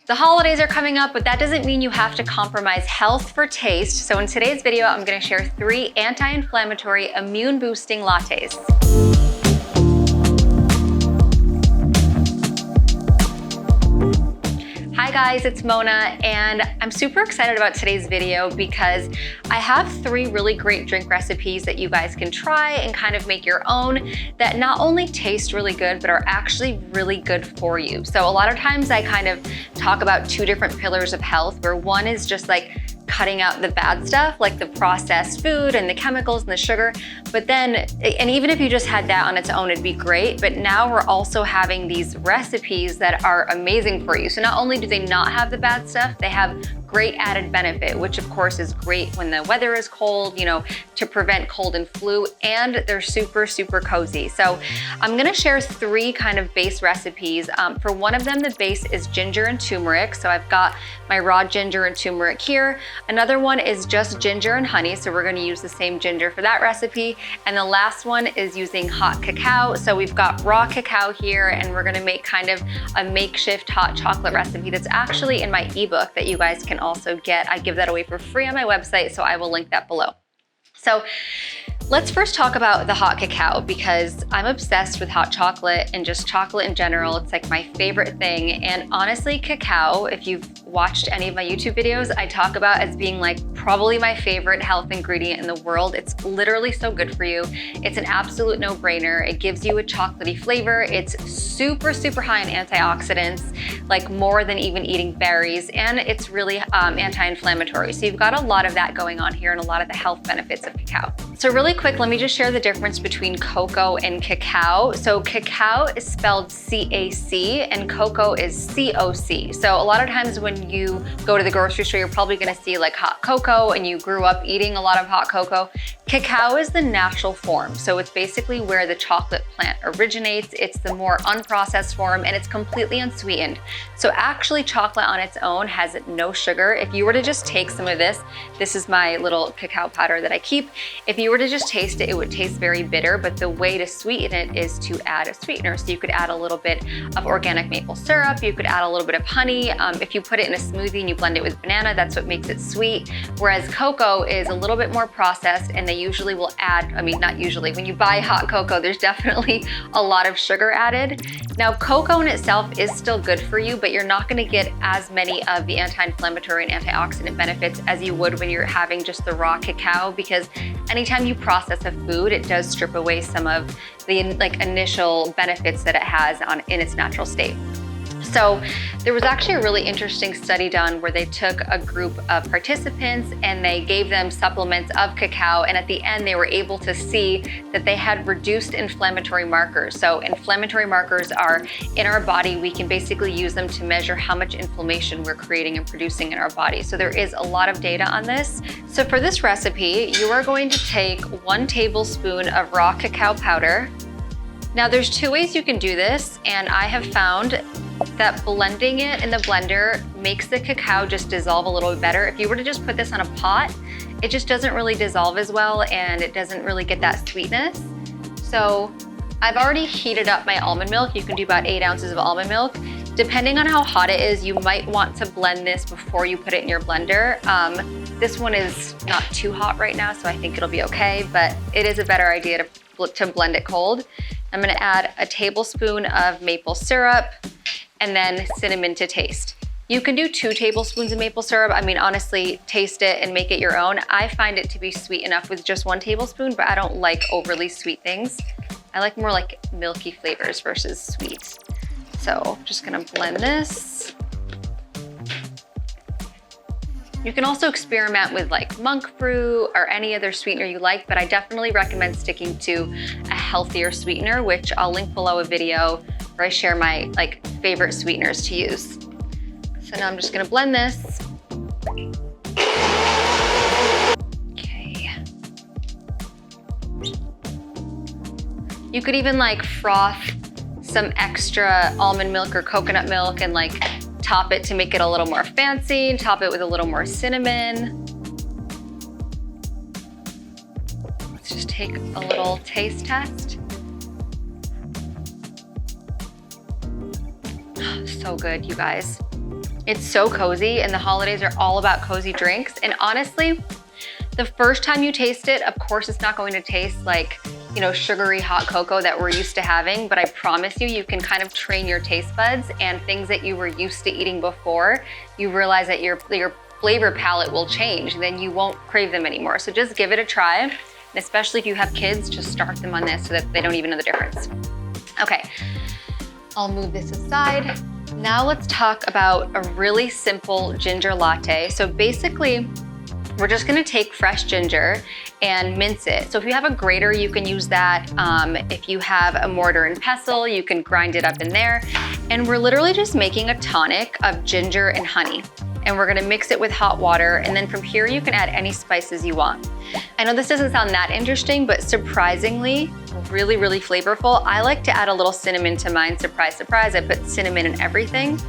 The holidays are coming up, but that doesn't mean you have to compromise health for taste. So in today's video, I'm gonna share 3 anti-inflammatory immune boosting lattes. Hi guys, it's Mona, and I'm super excited about today's video because I have 3 really great drink recipes that you guys can try and kind of make your own that not only taste really good, but are actually really good for you. So a lot of times I kind of talk about 2 different pillars of health, where one is just like cutting out the bad stuff, like the processed food and the chemicals and the sugar. But then, and even if you just had that on its own, it'd be great. But now we're also having these recipes that are amazing for you. So not only do they not have the bad stuff, they have great added benefit, which of course is great when the weather is cold, you know, to prevent cold and flu, and they're super, super cozy. So I'm gonna share 3 kind of base recipes. For one of them, the base is ginger and turmeric. So I've got my raw ginger and turmeric here. Another one is just ginger and honey. So we're gonna use the same ginger for that recipe. And the last one is using hot cacao. So we've got raw cacao here, and we're gonna make kind of a makeshift hot chocolate recipe that's actually in my ebook that you guys can also get. I give that away for free on my website, so I will link that below. So let's first talk about the hot cacao, because I'm obsessed with hot chocolate and just chocolate in general. It's like my favorite thing. And honestly, cacao, if you've watched any of my YouTube videos, I talk about as being like probably my favorite health ingredient in the world. It's literally so good for you. It's an absolute no-brainer. It gives you a chocolatey flavor. It's super, super high in antioxidants, like more than even eating berries. And it's really anti-inflammatory. So you've got a lot of that going on here and a lot of the health benefits of cacao. So really quick, let me just share the difference between cocoa and cacao. So cacao is spelled C-A-C and cocoa is C-O-C. So a lot of times when you go to the grocery store, you're probably gonna see like hot cocoa and you grew up eating a lot of hot cocoa. Cacao is the natural form. So it's basically where the chocolate plant originates. It's the more unprocessed form, and it's completely unsweetened. So actually chocolate on its own has no sugar. If you were to just take some of this is my little cacao powder that I keep. If you were to just taste it, it would taste very bitter, but the way to sweeten it is to add a sweetener. So you could add a little bit of organic maple syrup, you could add a little bit of honey. If you put it in a smoothie and you blend it with banana, that's what makes it sweet. Whereas cocoa is a little bit more processed, and they usually will add, I mean, not usually, when you buy hot cocoa, there's definitely a lot of sugar added. Now, cocoa in itself is still good for you, but you're not gonna get as many of the anti-inflammatory and antioxidant benefits as you would when you're having just the raw cacao, because anytime you process a food, it does strip away some of the initial benefits that it has in its natural state. So there was actually a really interesting study done where they took a group of participants and they gave them supplements of cacao, and at the end they were able to see that they had reduced inflammatory markers. So inflammatory markers are in our body. We can basically use them to measure how much inflammation we're creating and producing in our body. So there is a lot of data on this. So for this recipe, you are going to take 1 tablespoon of raw cacao powder. Now there's 2 ways you can do this, and I have found that blending it in the blender makes the cacao just dissolve a little bit better. If you were to just put this on a pot, it just doesn't really dissolve as well, and it doesn't really get that sweetness. So I've already heated up my almond milk. You can do about 8 ounces of almond milk. Depending on how hot it is, you might want to blend this before you put it in your blender. This one is not too hot right now, so I think it'll be okay, but it is a better idea to blend it cold. I'm gonna add a tablespoon of maple syrup and then cinnamon to taste. You can do 2 tablespoons of maple syrup. I mean, honestly, taste it and make it your own. I find it to be sweet enough with just 1 tablespoon, but I don't like overly sweet things. I like more like milky flavors versus sweet. So I'm just gonna blend this. You can also experiment with like monk fruit or any other sweetener you like, but I definitely recommend sticking to a healthier sweetener, which I'll link below a video where I share my favorite sweeteners to use. So now I'm just gonna blend this. Okay. You could even froth some extra almond milk or coconut milk and top it to make it a little more fancy, and top it with a little more cinnamon. Let's just take a little taste test. So good, you guys. It's so cozy, and the holidays are all about cozy drinks. And honestly, the first time you taste it, of course, it's not going to taste like, you know, sugary hot cocoa that we're used to having, but I promise you, you can kind of train your taste buds, and things that you were used to eating before, you realize that your flavor palette will change, and then you won't crave them anymore. So just give it a try. And especially if you have kids, just start them on this so that they don't even know the difference. Okay, I'll move this aside. Now let's talk about a really simple ginger latte. So basically, we're just gonna take fresh ginger and mince it. So if you have a grater, you can use that. If you have a mortar and pestle, you can grind it up in there. And we're literally just making a tonic of ginger and honey. And we're gonna mix it with hot water. And then from here, you can add any spices you want. I know this doesn't sound that interesting, but surprisingly, really, really flavorful. I like to add a little cinnamon to mine. Surprise, surprise, I put cinnamon in everything.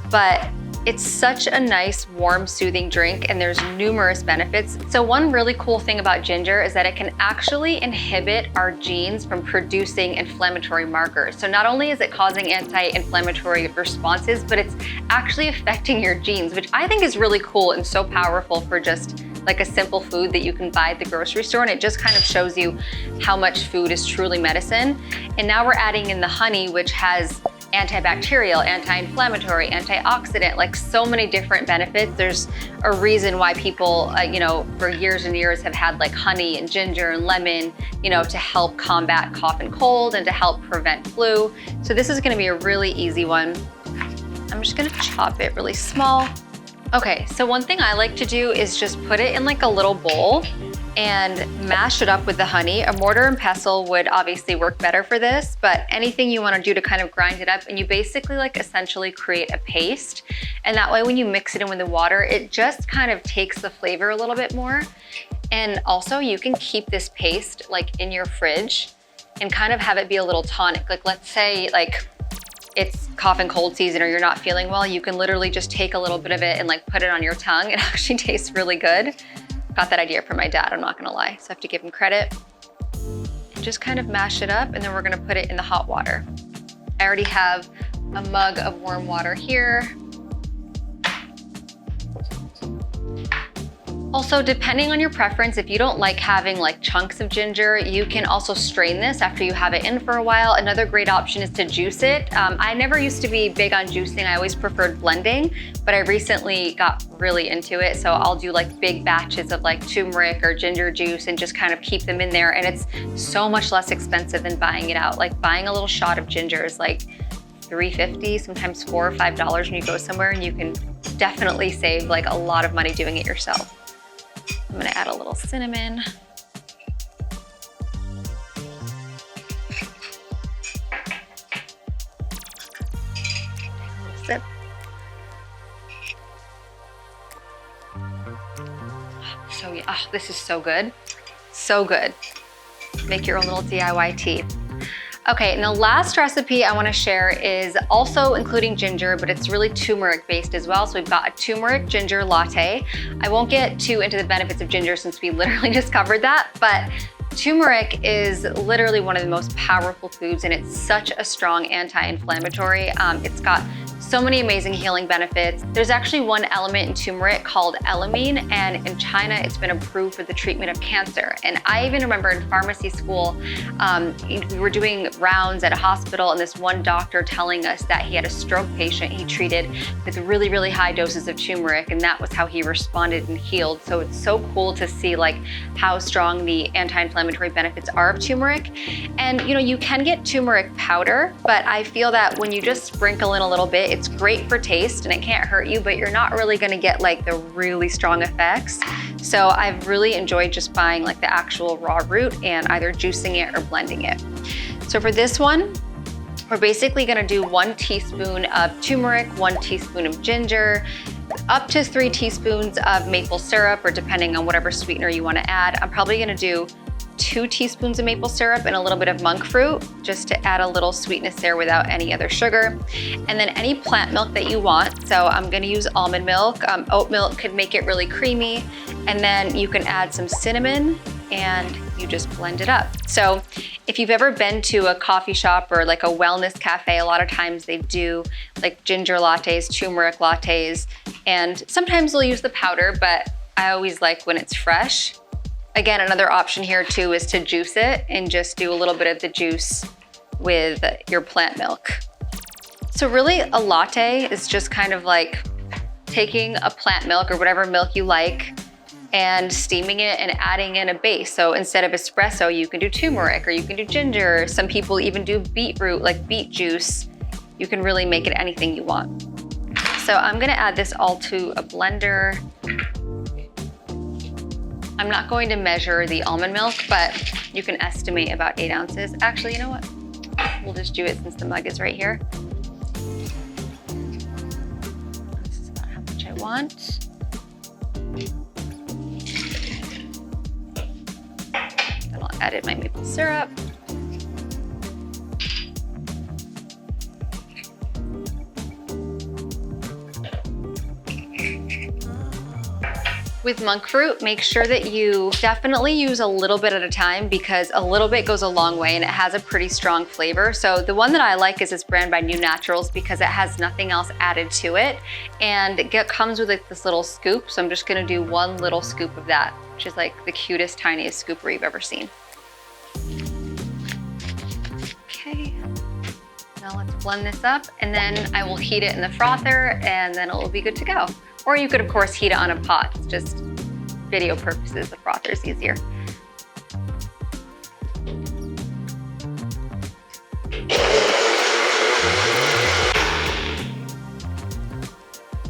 But it's such a nice, warm, soothing drink, and there's numerous benefits. So one really cool thing about ginger is that it can actually inhibit our genes from producing inflammatory markers. So not only is it causing anti-inflammatory responses, but it's actually affecting your genes, which I think is really cool and so powerful for just like a simple food that you can buy at the grocery store. And it just kind of shows you how much food is truly medicine. And now we're adding in the honey, which has antibacterial, anti-inflammatory, antioxidant, like so many different benefits. There's a reason why people, you know, for years and years have had like honey and ginger and lemon, you know, to help combat cough and cold and to help prevent flu. So this is gonna be a really easy one. I'm just gonna chop it really small. Okay, so one thing I like to do is just put it in like a little bowl and mash it up with the honey. A mortar and pestle would obviously work better for this, but anything you wanna do to kind of grind it up, and you basically like essentially create a paste. And that way when you mix it in with the water, it just kind of takes the flavor a little bit more. And also you can keep this paste like in your fridge and kind of have it be a little tonic. Like let's say like it's cough and cold season or you're not feeling well, you can literally just take a little bit of it and like put it on your tongue. It actually tastes really good. Got that idea from my dad, I'm not gonna lie, so I have to give him credit. And just kind of mash it up, and then we're gonna put it in the hot water. I already have a mug of warm water here. Also, depending on your preference, if you don't like having like chunks of ginger, you can also strain this after you have it in for a while. Another great option is to juice it. I never used to be big on juicing. I always preferred blending, but I recently got really into it. So I'll do like big batches of like turmeric or ginger juice and just kind of keep them in there. And it's so much less expensive than buying it out. Like buying a little shot of ginger is like $3.50, sometimes $4 or $5 when you go somewhere, and you can definitely save like a lot of money doing it yourself. I'm gonna add a little cinnamon. A little sip. So yeah, oh, this is so good. So good. Make your own little DIY tea. Okay, and the last recipe I wanna share is also including ginger, but it's really turmeric based as well. So we've got a turmeric ginger latte. I won't get too into the benefits of ginger since we literally just covered that, but turmeric is literally one of the most powerful foods, and it's such a strong anti-inflammatory. It's got so many amazing healing benefits. There's actually one element in turmeric called elamine, and in China, it's been approved for the treatment of cancer. And I even remember in pharmacy school, we were doing rounds at a hospital, and this one doctor telling us that he had a stroke patient he treated with really, really high doses of turmeric, and that was how he responded and healed. So it's so cool to see like how strong the anti-inflammatory benefits are of turmeric. And you know, you can get turmeric powder, but I feel that when you just sprinkle in a little bit, it's great for taste and it can't hurt you, but you're not really gonna get like the really strong effects. So I've really enjoyed just buying like the actual raw root and either juicing it or blending it. So for this one, we're basically gonna do 1 teaspoon of turmeric, 1 teaspoon of ginger, up to 3 teaspoons of maple syrup, or depending on whatever sweetener you wanna add. I'm probably gonna do 2 teaspoons of maple syrup and a little bit of monk fruit, just to add a little sweetness there without any other sugar. And then any plant milk that you want. So I'm gonna use almond milk. Oat milk could make it really creamy. And then you can add some cinnamon and you just blend it up. So if you've ever been to a coffee shop or like a wellness cafe, a lot of times they do like ginger lattes, turmeric lattes, and sometimes they'll use the powder, but I always like when it's fresh. Again, another option here too is to juice it and just do a little bit of the juice with your plant milk. So really a latte is just kind of like taking a plant milk or whatever milk you like and steaming it and adding in a base. So instead of espresso, you can do turmeric or you can do ginger. Some people even do beetroot, like beet juice. You can really make it anything you want. So I'm gonna add this all to a blender. I'm not going to measure the almond milk, but you can estimate about 8 ounces. Actually, you know what? We'll just do it since the mug is right here. This is about how much I want. Then I'll add in my maple syrup. With monk fruit, make sure that you definitely use a little bit at a time because a little bit goes a long way and it has a pretty strong flavor. So the one that I like is this brand by New Naturals because it has nothing else added to it. And it comes with like this little scoop. So I'm just gonna do 1 little scoop of that, which is like the cutest, tiniest scooper you've ever seen. Okay, now let's blend this up and then I will heat it in the frother and then it will be good to go. Or you could, of course, heat it on a pot. It's just video purposes, the frother is easier.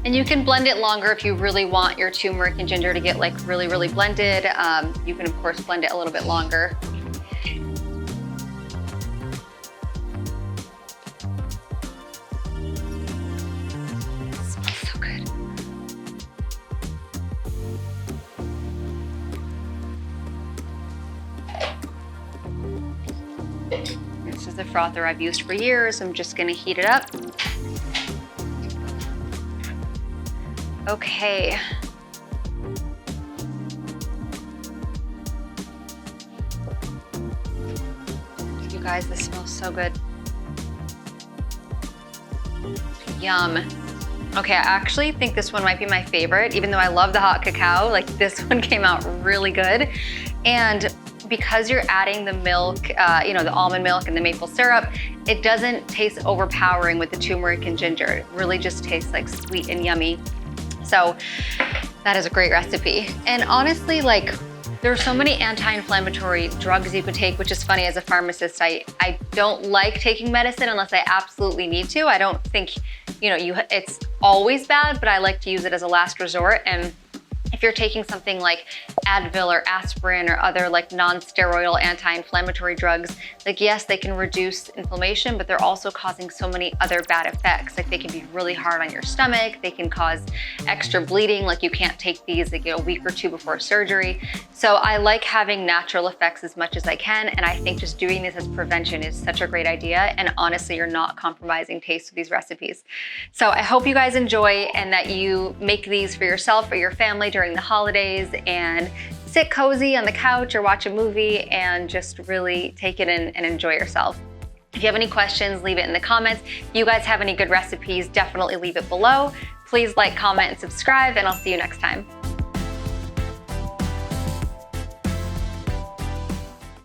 And you can blend it longer if you really want your turmeric and ginger to get like really, really blended. You can, of course, blend it a little bit longer. This is the frother I've used for years. I'm just gonna heat it up. Okay. You guys, this smells so good. Yum. Okay, I actually think this one might be my favorite, even though I love the hot cacao. Like this one came out really good. And because you're adding the milk, the almond milk and the maple syrup, it doesn't taste overpowering with the turmeric and ginger. It really just tastes like sweet and yummy. So that is a great recipe. And honestly, like there are so many anti-inflammatory drugs you could take, which is funny as a pharmacist. I don't like taking medicine unless I absolutely need to. I don't think, it's always bad, but I like to use it as a last resort. And if you're taking something like Advil or aspirin or other like non-steroidal anti-inflammatory drugs, like yes, they can reduce inflammation, but they're also causing so many other bad effects. Like they can be really hard on your stomach. They can cause extra bleeding. Like you can't take these like a week or 2 before surgery. So I like having natural effects as much as I can. And I think just doing this as prevention is such a great idea. And honestly, you're not compromising taste with these recipes. So I hope you guys enjoy and that you make these for yourself or your family during the holidays and sit cozy on the couch or watch a movie and just really take it in and enjoy yourself. If you have any questions, leave it in the comments. If you guys have any good recipes, definitely leave it below. Please like, comment, and subscribe, and I'll see you next time.